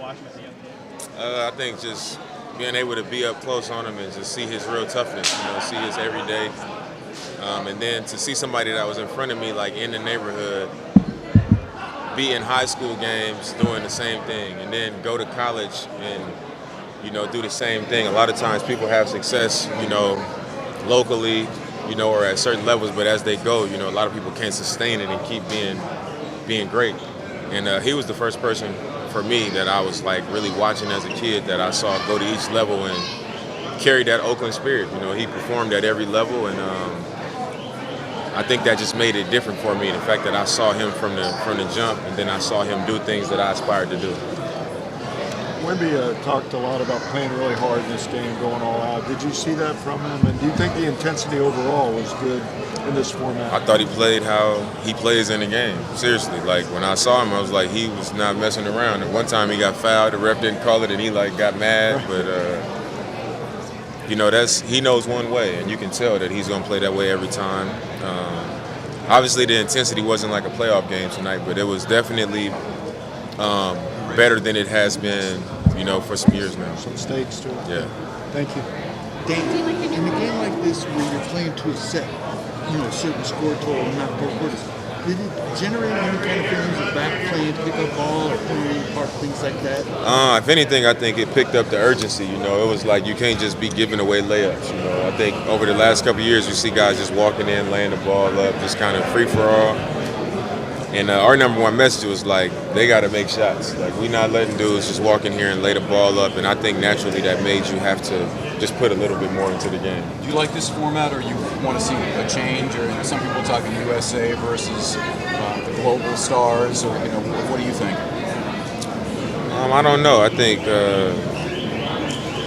watching at the end of the game? I think just being able to be up close on him and just see his real toughness, see his everyday. And then to see somebody that was in front of me, like in the neighborhood, be in high school games doing the same thing, and then go to college and, do the same thing. A lot of times people have success, locally, or at certain levels, but as they go, a lot of people can't sustain it and keep being great. And he was the first person for me that I was like really watching as a kid that I saw go to each level and carry that Oakland spirit. He performed at every level, and I think that just made it different for me. The fact that I saw him from the jump, and then I saw him do things that I aspired to do. Wemby talked a lot about playing really hard in this game, going all out. Did you see that from him? And do you think the intensity overall was good in this format? I thought he played how he plays in the game. Seriously, like when I saw him, I was like, he was not messing around. And one time he got fouled, the ref didn't call it, and he got mad. But he knows one way, and you can tell that he's gonna play that way every time. Obviously, the intensity wasn't like a playoff game tonight, but it was definitely better than it has been, for some years now. Some stakes to it. Yeah. Thank you. Dan, in a game like this where you're playing to a set, a certain score total, not four quarters, did it generate any kind of feelings of back playing to pick up ball or playing apart, things like that? If anything, I think it picked up the urgency. It was like you can't just be giving away layups. I think over the last couple of years, you see guys just walking in, laying the ball up, just kind of free for all. And our number one message was like, they got to make shots. Like, we not letting dudes just walk in here and lay the ball up. And I think naturally that made you have to just put a little bit more into the game. Do you like this format, or you want to see a change? Or some people talking USA versus the global stars, or what do you think? I don't know. I think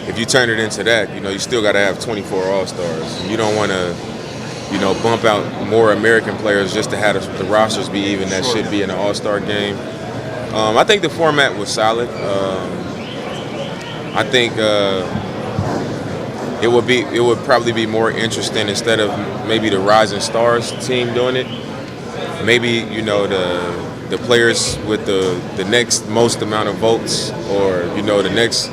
if you turn it into that, you still got to have 24 All-Stars. You don't want to bump out more American players just to have the rosters be even. That should be in an All-Star game. I think the format was solid. I think it would probably be more interesting instead of maybe the Rising Stars team doing it. Maybe the players with the next most amount of votes, or the next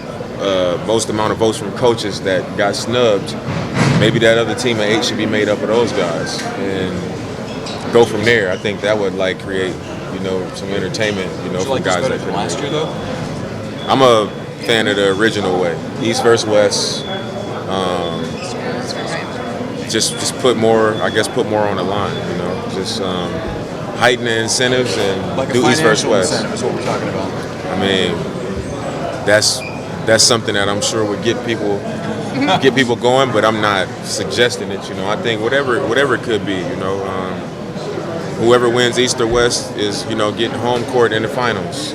most amount of votes from coaches that got snubbed. Maybe that other team of 8 should be made up of those guys and go from there. I think that would create, some entertainment, for guys better than last year though? I'm a fan of the original way, East versus West. Just put more on the line, just heighten the incentives and like do East versus West. Incentive is what we're talking about. I mean, that's something that I'm sure would get people going, but I'm not suggesting it. I think whatever it could be, whoever wins East or West is, getting home court in the finals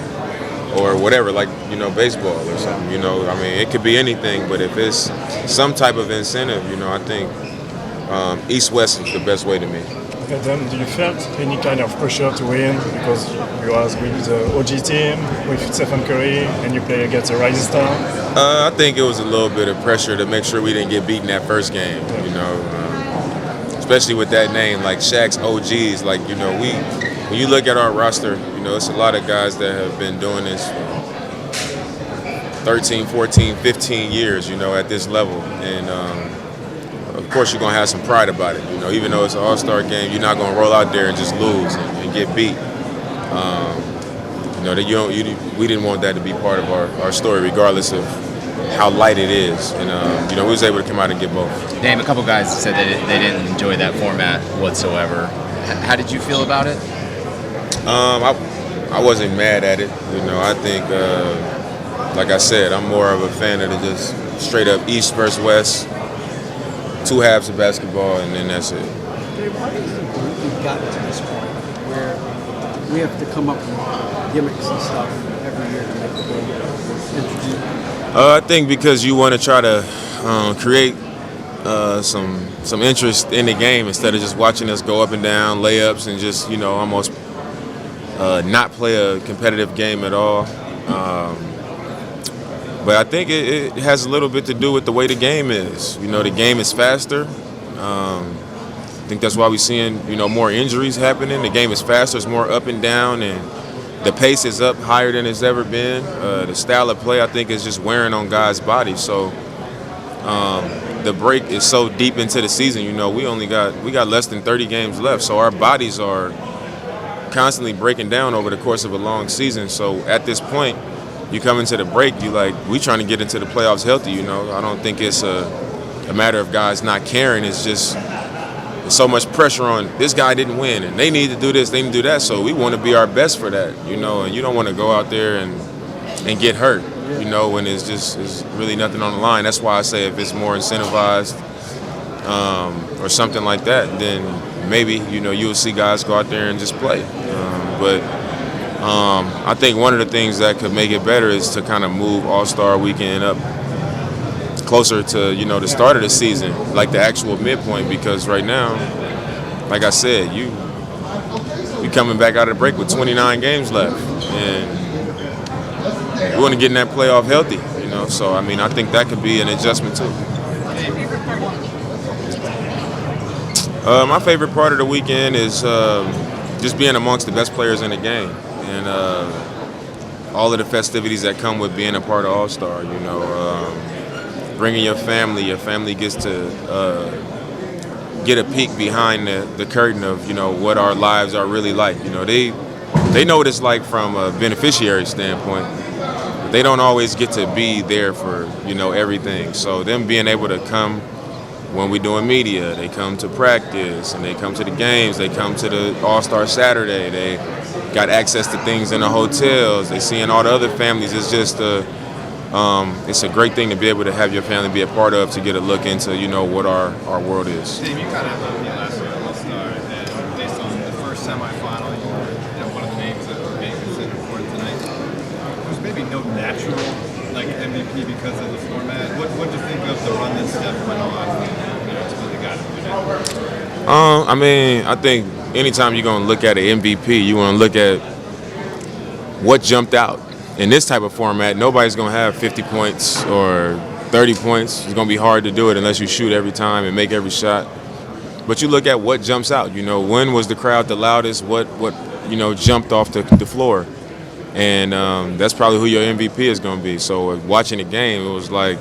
or whatever, baseball or something. I mean, it could be anything, but if it's some type of incentive, I think East-West is the best way to me. Okay, then do you felt any kind of pressure to win because you are with the OG team with Stephen Curry and you play against a rising star? I think it was a little bit of pressure to make sure we didn't get beaten that first game. Especially with that name, like Shaq's OGs. When you look at our roster, it's a lot of guys that have been doing this 13, 14, 15 years, at this level. And of course, you're going to have some pride about it. Even though it's an all-star game, you're not going to roll out there and just lose and get beat. We didn't want that to be part of our story, regardless of how light it is. And, we was able to come out and get both. Damn, a couple guys said that they didn't enjoy that format whatsoever. How did you feel about it? I wasn't mad at it. I think, like I said, I'm more of a fan of the just straight up East versus West, 2 halves of basketball, and then that's it. Dave, why do you think we've gotten to this point where we have to come up with gimmicks and stuff every year to make the game interesting? I think because you want to try to create some interest in the game instead of just watching us go up and down layups and just almost not play a competitive game at all. But I think it has a little bit to do with the way the game is. The game is faster. I think that's why we're seeing more injuries happening. The game is faster. It's more up and down, and the pace is up higher than it's ever been. The style of play, I think, is just wearing on guys' bodies. So the break is so deep into the season. You know, we got less than 30 games left, so our bodies are constantly breaking down over the course of a long season. So at this point, you come into the break, we trying to get into the playoffs healthy. You know, I don't think it's a matter of guys not caring. It's just there's so much pressure on this guy didn't win, and they need to do this, they need to do that. So we want to be our best for that, you know. And you don't want to go out there and get hurt, you know, when it's really nothing on the line. That's why I say if it's more incentivized or something like that, then maybe, you know, you'll see guys go out there and just play. But I think one of the things that could make it better is to kind of move All-Star Weekend up closer to, you know, the start of the season, like the actual midpoint, because right now, like I said, you coming back out of the break with 29 games left, and we want to get in that playoff healthy, you know. So I mean, I think that could be an adjustment too. My favorite part of the weekend is just being amongst the best players in the game, and all of the festivities that come with being a part of All-Star, you know. Bringing your family gets to get a peek behind the curtain of, you know, what our lives are really like. You know, they know what it's like from a beneficiary standpoint, but they don't always get to be there for, you know, everything. So them being able to come when we're doing media, they come to practice, and they come to the games, they come to the All-Star Saturday, they got access to things in the hotels, they seeing all the other families. It's just it's a great thing to be able to have your family be a part of, to get a look into, you know, what our world is. Dave, you kind of the last All-Star, and based on the first semifinal, you were, you know, one of the names that were being considered for it tonight. There's maybe no natural like MVP because of the format. What did you think of the run that Steph went on, you know, to be the guy to win it? I mean, I think anytime you're gonna look at an MVP, you want to look at what jumped out. In this type of format, nobody's going to have 50 points or 30 points. It's going to be hard to do it unless you shoot every time and make every shot. But you look at what jumps out. You know, when was the crowd the loudest? What you know, jumped off the floor? And that's probably who your MVP is going to be. So watching the game, it was like,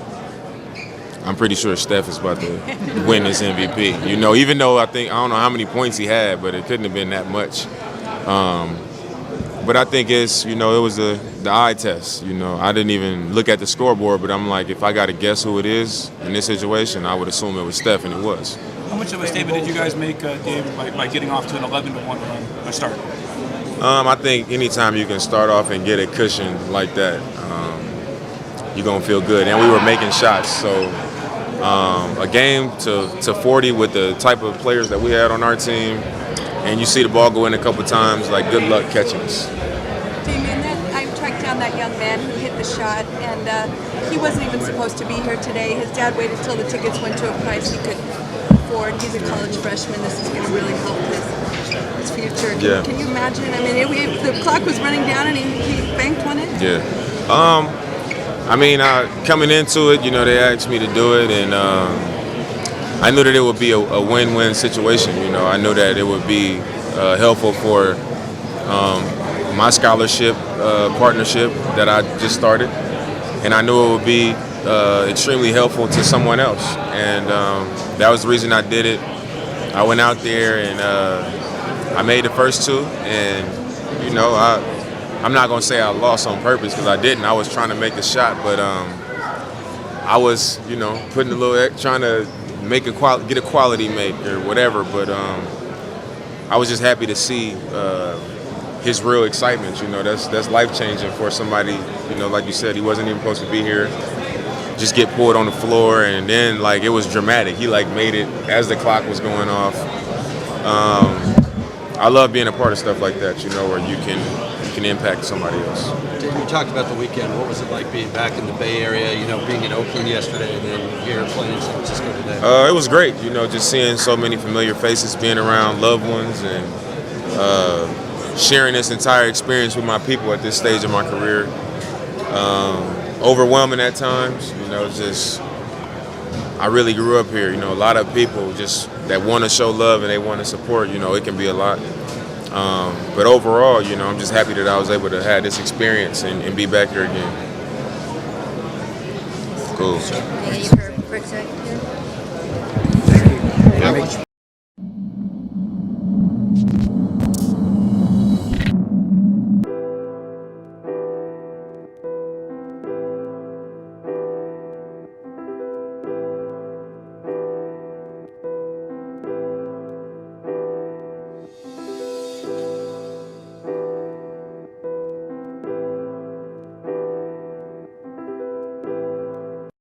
I'm pretty sure Steph is about to win this MVP. You know, even though I don't know how many points he had, but it couldn't have been that much. But I think it's, you know, it was the eye test. You know, I didn't even look at the scoreboard, but I'm like, if I got to guess who it is in this situation, I would assume it was Steph, and it was. How much of a statement did you guys make, Dave, by getting off to an 11-1 run or start? I think anytime you can start off and get a cushion like that, you're going to feel good. And we were making shots. So a game to 40 with the type of players that we had on our team, and you see the ball go in a couple times, like, good luck catching us. Damian, I tracked down that young man who hit the shot, and he wasn't even supposed to be here today. His dad waited till the tickets went to a price he could afford. He's a college freshman. This is going to really help his future. Can you imagine? I mean, the clock was running down, and he banked one in. Yeah. I mean, coming into it, you know, they asked me to do it, and I knew that it would be a win-win situation. You know, I knew that it would be helpful for my scholarship partnership that I just started, and I knew it would be extremely helpful to someone else. And that was the reason I did it. I went out there and I made the first two, and you know, I'm not gonna say I lost on purpose, because I didn't. I was trying to make the shot, but I was, you know, putting a little, trying to make get a quality make or whatever. But I was just happy to see his real excitement. You know, that's life changing for somebody. You know, like you said, he wasn't even supposed to be here. Just get pulled on the floor, and then like it was dramatic. He like made it as the clock was going off. I love being a part of stuff like that. You know, where you can impact somebody else. Dave, you talked about the weekend. What was it like being back in the Bay Area? You know, being in Oakland yesterday and then here playing in San Francisco today. It was great. You know, just seeing so many familiar faces, being around loved ones, and sharing this entire experience with my people at this stage of my career. Overwhelming at times. You know, just I really grew up here. You know, a lot of people just that want to show love and they want to support. You know, it can be a lot. But overall, you know, I'm just happy that I was able to have this experience and be back here again. Cool. Thank you for a second.